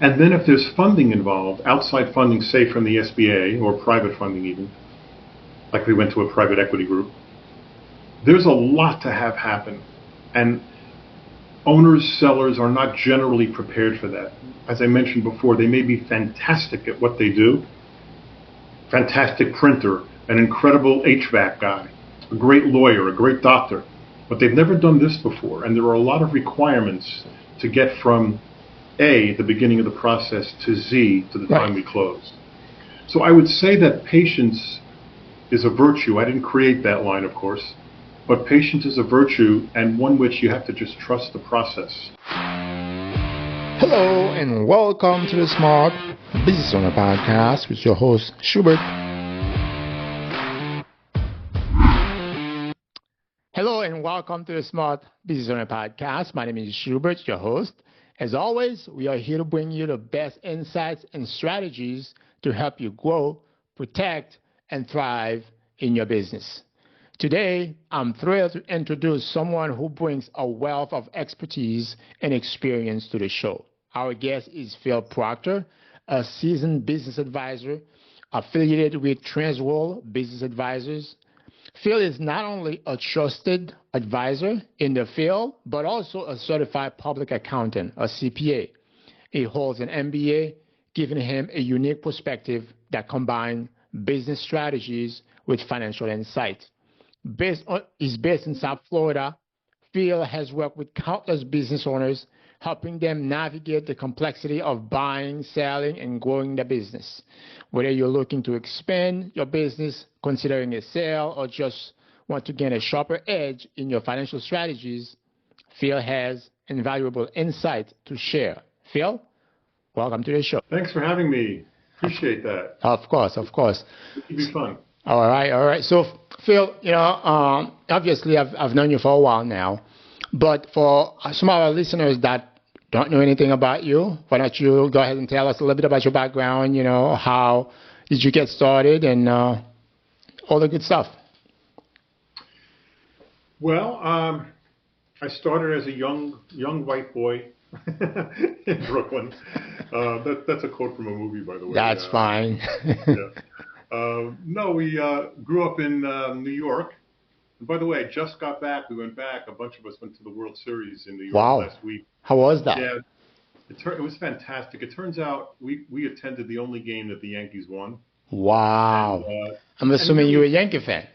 And then if there's funding involved, outside funding, say from the SBA or private funding even, like we went to a private equity group, there's a lot to have happen. And owners, sellers are not generally prepared for that. As I mentioned before, they may be fantastic at what they do, fantastic printer, an incredible HVAC guy, a great lawyer, a great doctor, but they've never done this before. And there are a lot of requirements to get from A, the beginning of the process, to Z, to the time we close. So I would say that patience is a virtue. I didn't create that line, of course, but patience is a virtue and one which you have to just trust the process. Hello and welcome to the Smart Business Owner Podcast with your host, Schubert. Hello and welcome to the Smart Business Owner Podcast. My name is Schubert, your host. As always, we are here to bring you the best insights and strategies to help you grow, protect, and thrive in your business. Today, I'm thrilled to introduce someone who brings a wealth of expertise and experience to the show. Our guest is Phil Proctor, a seasoned business advisor affiliated with Transworld Business Advisors. Phil is not only a trusted advisor in the field, but also a certified public accountant, a CPA. He holds an MBA, giving him a unique perspective that combines business strategies with financial insight. He's based in South Florida. Phil has worked with countless business owners, helping them navigate the complexity of buying, selling, and growing their business. Whether you're looking to expand your business, considering a sale, or just want to gain a sharper edge in your financial strategies, Phil has invaluable insight to share. Phil, welcome to the show. Thanks for having me. Appreciate that. Of course. It'll be fun. All right. So, Phil, obviously I've known you for a while now, but for some of our listeners that don't know anything about you, why don't you go ahead and tell us a little bit about your background, how did you get started and all the good stuff. Well, I started as a young white boy in Brooklyn. That's a quote from a movie, by the way. That's fine. No, we grew up in New York. And by the way, I just got back. We went back. A bunch of us went to the World Series in New York last week. How was that? Yeah, it was fantastic. It turns out we attended the only game that the Yankees won. Wow. And, I'm assuming you're a Yankee fan.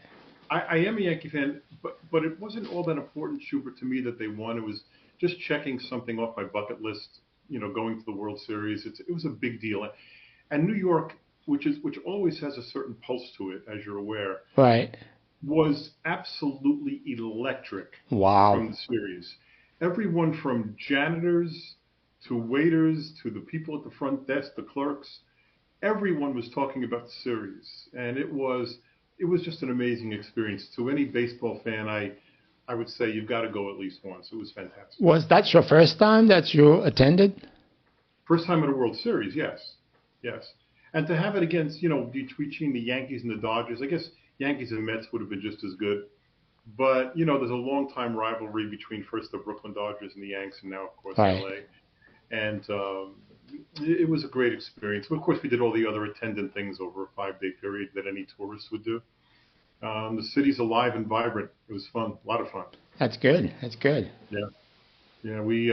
I am a Yankee fan, but it wasn't all that important, Schubert, to me that they won. It was just checking something off my bucket list, going to the World Series. It was a big deal. And New York, which always has a certain pulse to it, as you're aware, right, was absolutely electric. Wow. From the series. Everyone from janitors to waiters to the people at the front desk, the clerks, everyone was talking about the series. And it was just an amazing experience. To any baseball fan, I would say you've got to go at least once. It was fantastic. Was that your first time that you attended? First time at a World Series, yes. And to have it against, between the Yankees and the Dodgers, I guess Yankees and Mets would have been just as good. But, there's a long-time rivalry between first the Brooklyn Dodgers and the Yanks, and now, of course, right. L.A. And it was a great experience. Of course, we did all the other attendant things over a 5-day period that any tourist would do. The city's alive and vibrant. It was fun, a lot of fun. That's good. Yeah. We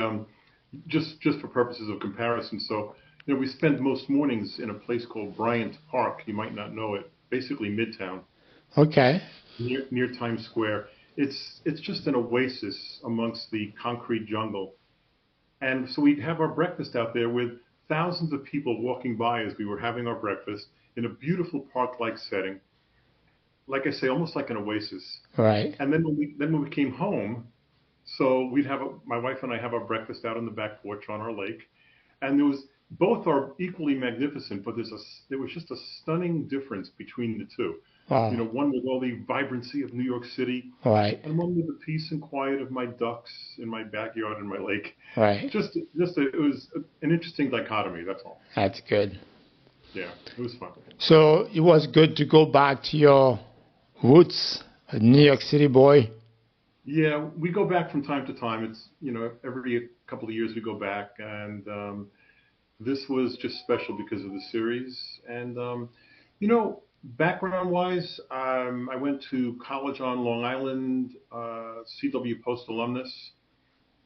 just for purposes of comparison. So, we spend most mornings in a place called Bryant Park. You might not know it. Basically, Midtown. Okay. Near Times Square. It's just an oasis amongst the concrete jungle. And so we'd have our breakfast out there with thousands of people walking by as we were having our breakfast in a beautiful park-like setting. Like I say, almost like an oasis. Right. And then when we came home, so we'd have my wife and I have our breakfast out on the back porch on our lake, and both are equally magnificent, but there was just a stunning difference between the two. Wow. One with all the vibrancy of New York City, right, and one with the peace and quiet of my ducks in my backyard and my lake. Right. It was an interesting dichotomy. That's all. That's good. Yeah, it was fun. So it was good to go back to your roots, a New York City boy. Yeah, we go back from time to time. It's every couple of years we go back, and This was just special because of the series. And, background-wise, I went to college on Long Island, CW Post alumnus,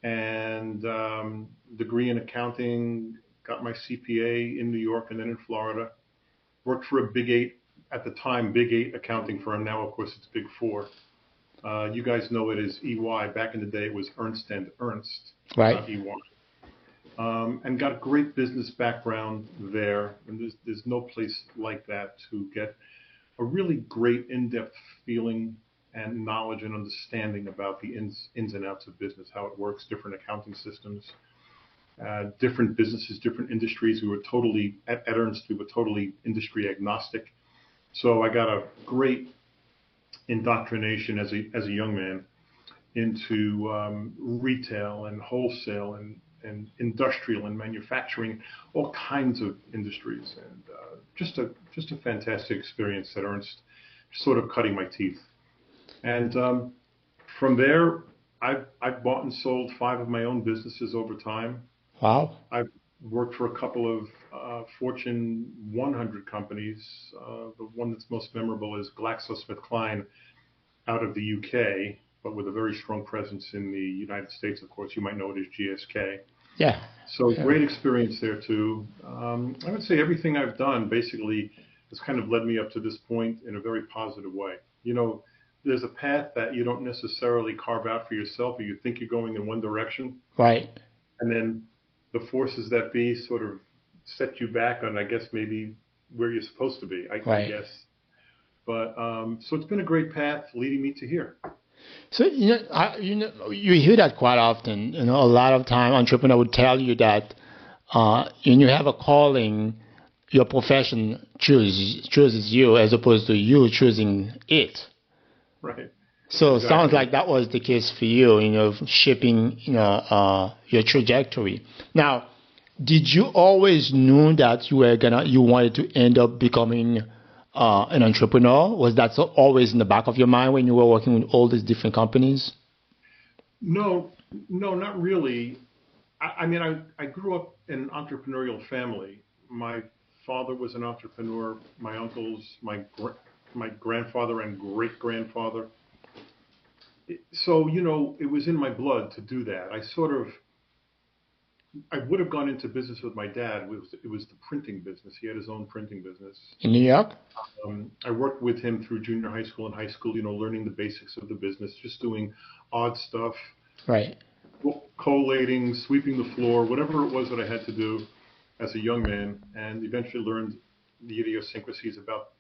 and degree in accounting, got my CPA in New York and then in Florida. Worked for a Big Eight, at the time, Big Eight accounting firm. Now, of course, it's Big Four. You guys know it as EY. Back in the day, it was Ernst and Ernst, Right. not EY. And got a great business background there. And there's no place like that to get a really great in-depth feeling and knowledge and understanding about the ins and outs of business, how it works, different accounting systems, different businesses, different industries. We were totally, at Ernst, we were totally industry agnostic. So I got a great indoctrination as a young man into retail and wholesale and industrial and manufacturing, all kinds of industries, and just a fantastic experience at Ernst, sort of cutting my teeth. And from there, I've bought and sold 5 of my own businesses over time. Wow. I've worked for a couple of Fortune 100 companies. The one that's most memorable is GlaxoSmithKline out of the UK, but with a very strong presence in the United States, of course. You might know it as GSK. Yeah. So Yeah. great experience there, too. I would say everything I've done basically has kind of led me up to this point in a very positive way. There's a path that you don't necessarily carve out for yourself, or you think you're going in one direction, Right. and then the forces that be sort of set you back on, I guess, maybe where you're supposed to be, I Right. guess. But so it's been a great path leading me to here. So you hear that quite often. A lot of time entrepreneur would tell you that when you have a calling, your profession chooses you as opposed to you choosing it. Right. So it sounds Exactly. like that was the case for you. Shaping your trajectory. Now, did you always knew that you wanted to end up becoming an entrepreneur? Was that always in the back of your mind when you were working with all these different companies? No, no, not really. I mean, I grew up in an entrepreneurial family. My father was an entrepreneur. My uncles, my grandfather and great grandfather. So it was in my blood to do that. I would have gone into business with my dad. It was the printing business. He had his own printing business. In New York? I worked with him through junior high school and high school. Learning the basics of the business, just doing odd stuff. Right. Collating, sweeping the floor, whatever it was that I had to do as a young man, and eventually learned the idiosyncrasies about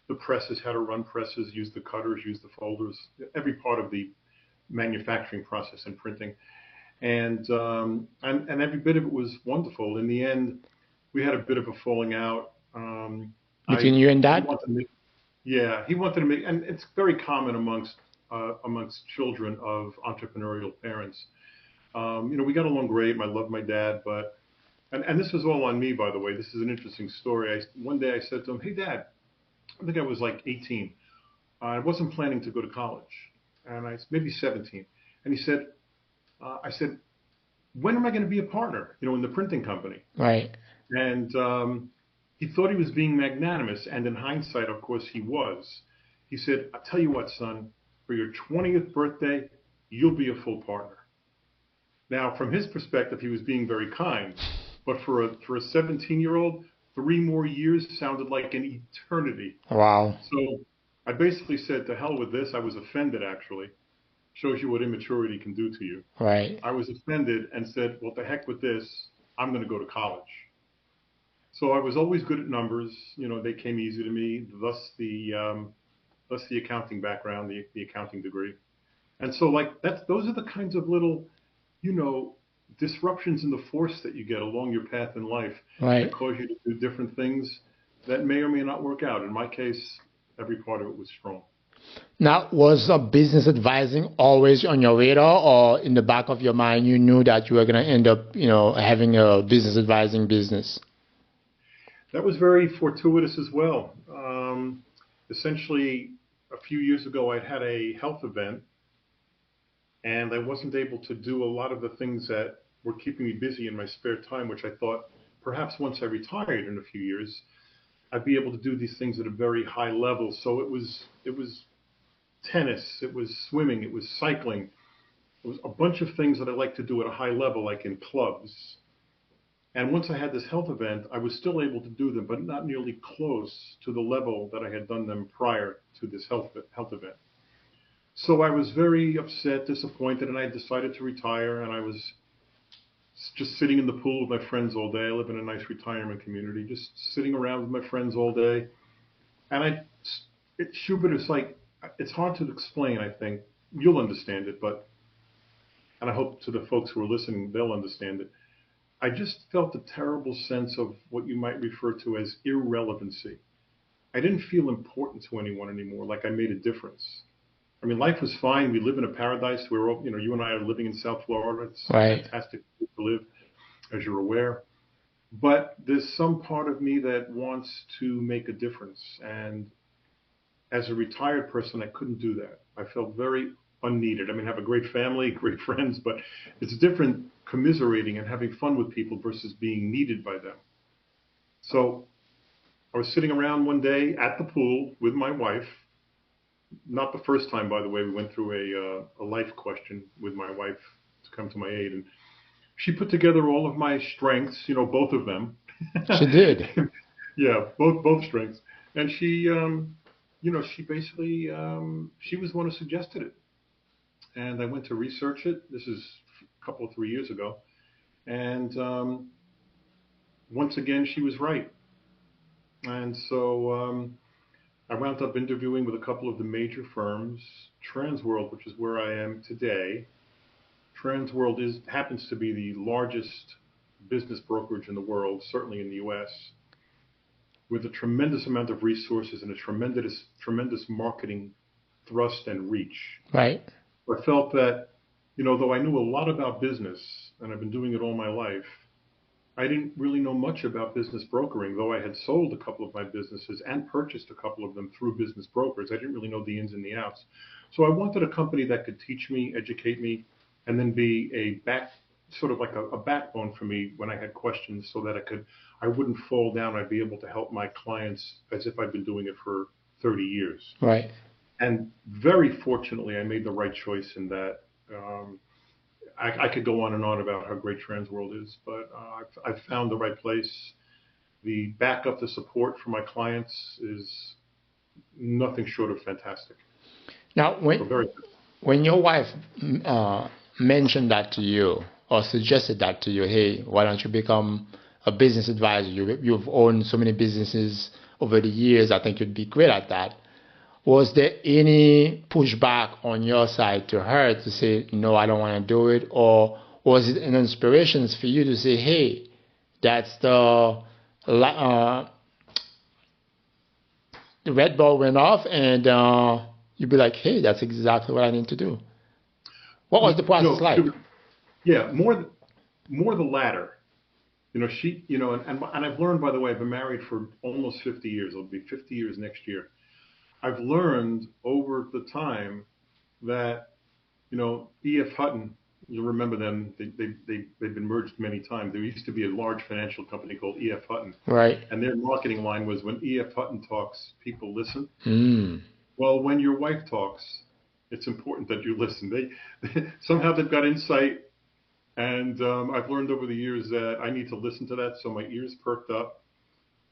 the presses, how to run presses, use the cutters, use the folders, every part of the manufacturing process and printing. And every bit of it was wonderful. In the end, we had a bit of a falling out. Between you and He Dad? wanted me, yeah, he wanted to make, and it's very common amongst children of entrepreneurial parents. We got along great. I loved my dad, and this was all on me, by the way. This is an interesting story. One day I said to him, "Hey, Dad," I think I was like 18. I wasn't planning to go to college, and maybe 17. And he said, I said, "When am I going to be a partner? In the printing company?" Right. And he thought he was being magnanimous, and in hindsight, of course, he was. He said, "I'll tell you what, son, for your 20th birthday, you'll be a full partner." Now, from his perspective, he was being very kind, but for a 17-year-old, 3 more years sounded like an eternity. Wow. So I basically said, "To hell with this." I was offended, actually. Shows you what immaturity can do to you. Right. I was offended and said, "Well, to heck with this. I'm going to go to college." So I was always good at numbers. They came easy to me. Thus the accounting background, the accounting degree. And so, those are the kinds of little, disruptions in the force that you get along your path in life that Right. cause you to do different things that may or may not work out. In my case, every part of it was strong. Now, was business advising always on your radar, or in the back of your mind, you knew that you were going to end up, having a business advising business? That was very fortuitous as well. Essentially, a few years ago, I'd had a health event, and I wasn't able to do a lot of the things that were keeping me busy in my spare time, which I thought perhaps once I retired in a few years, I'd be able to do these things at a very high level. So it was tennis, it was swimming, it was cycling, it was a bunch of things that I like to do at a high level, like in clubs. And once I had this health event, I was still able to do them, but not nearly close to the level that I had done them prior to this health event. So I was very upset, disappointed, and I decided to retire. And I was just sitting in the pool with my friends all day. I live in a nice retirement community, just sitting around with my friends all day. And Schubert is like, it's hard to explain, I think. You'll understand it, and I hope to the folks who are listening, they'll understand it. I just felt a terrible sense of what you might refer to as irrelevancy. I didn't feel important to anyone anymore, like I made a difference. I mean, life was fine. We live in a paradise. We're all, you and I are living in South Florida. It's Right. fantastic to live, as you're aware. But there's some part of me that wants to make a difference. And as a retired person, I couldn't do that. I felt very unneeded. I mean, I have a great family, great friends, but it's different commiserating and having fun with people versus being needed by them. So I was sitting around one day at the pool with my wife. Not the first time, by the way. We went through a life question with my wife to come to my aid, and she put together all of my strengths, both of them. She did. Yeah, both strengths. And she basically, she was the one who suggested it. And I went to research it. This is a couple of 3 years ago. And once again, she was right. And so I wound up interviewing with a couple of the major firms. Transworld, which is where I am today. Transworld happens to be the largest business brokerage in the world, certainly in the U.S., with a tremendous amount of resources and a tremendous marketing thrust and reach. Right. I felt that, though I knew a lot about business, and I've been doing it all my life, I didn't really know much about business brokering, though I had sold a couple of my businesses and purchased a couple of them through business brokers. I didn't really know the ins and the outs. So I wanted a company that could teach me, educate me, and then be sort of like a backbone for me when I had questions, so that I wouldn't fall down. I'd be able to help my clients as if I'd been doing it for 30 years. Right. And very fortunately, I made the right choice in that. I could go on and on about how great Transworld is, but I've found the right place. The backup, the support for my clients is nothing short of fantastic. Now, when your wife mentioned that to you or suggested that to you, hey, why don't you become a business advisor? You've owned so many businesses over the years. I think you'd be great at that. Was there any pushback on your side to her to say, no, I don't want to do it? Or was it an inspiration for you to say, hey, that's the red ball went off, and you'd be like, hey, that's exactly what I need to do? What was the process like? Yeah, more the latter. She, and I've learned, by the way, I've been married for almost 50 years. It'll be 50 years next year. I've learned over the time that, E.F. Hutton, you'll remember them, they've been merged many times. There used to be a large financial company called E.F. Hutton. Right. And their marketing line was, when E.F. Hutton talks, people listen. Mm. Well, when your wife talks, it's important that you listen. Somehow they've got insight. And I've learned over the years that I need to listen to that. So my ears perked up.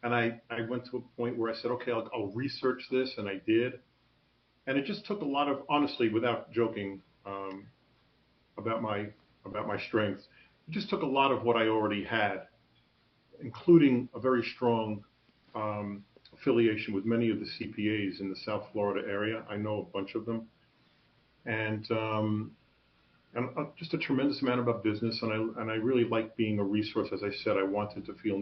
And I went to a point where I said, okay, I'll research this, and I did. And it just took a lot of, honestly, without joking about my strengths, it just took a lot of what I already had, including a very strong affiliation with many of the CPAs in the South Florida area. I know a bunch of them. And just a tremendous amount about business. And I really like being a resource. As I said, I wanted to feel